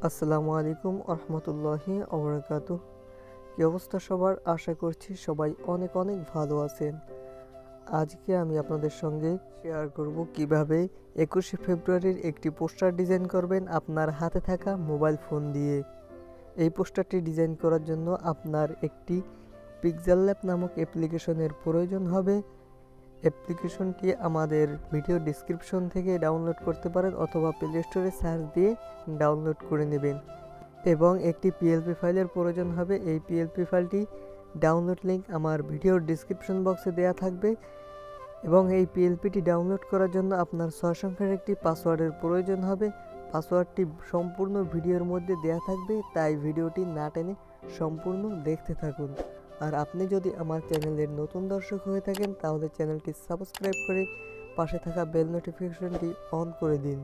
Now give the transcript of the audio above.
আসসালামু আলাইকুম রহমতুল্লাহি ওবরাকাতুহ। কি অবস্থা সবার? আশা করছি সবাই অনেক অনেক ভালো আছেন। আজকে আমি আপনাদের সঙ্গে শেয়ার করব কিভাবে 21শে ফেব্রুয়ারির একটি পোস্টার ডিজাইন করবেন আপনার হাতে থাকা মোবাইল ফোন দিয়ে। এই পোস্টারটি ডিজাইন করার জন্য আপনার একটি pixelLab নামক অ্যাপ্লিকেশনের প্রয়োজন হবে। অ্যাপ্লিকেশনটি আমাদের ভিডিও ডেসক্রিপশন থেকে ডাউনলোড করতে পারেন অথবা প্লে স্টোরে সার্চ দিয়ে ডাউনলোড করে নেবেন। এবং একটি PLP ফাইলের প্রয়োজন হবে। এই PLP ফাইলটি ডাউনলোড লিঙ্ক আমার ভিডিওর ডেসক্রিপশন বক্সে দেওয়া থাকবে। এবং এই PLPটি ডাউনলোড করার জন্য আপনার 6 সংখ্যার একটি পাসওয়ার্ডের প্রয়োজন হবে। পাসওয়ার্ডটি সম্পূর্ণ ভিডিওর মধ্যে দেওয়া থাকবে, তাই ভিডিওটি না টেনে সম্পূর্ণ দেখতে থাকুন। আর আপনি যদি আমার চ্যানেলের নতুন দর্শক হয়ে থাকেন তাহলে চ্যানেলটি সাবস্ক্রাইব করে পাশে থাকা বেল নোটিফিকেশনটি অন করে দিন।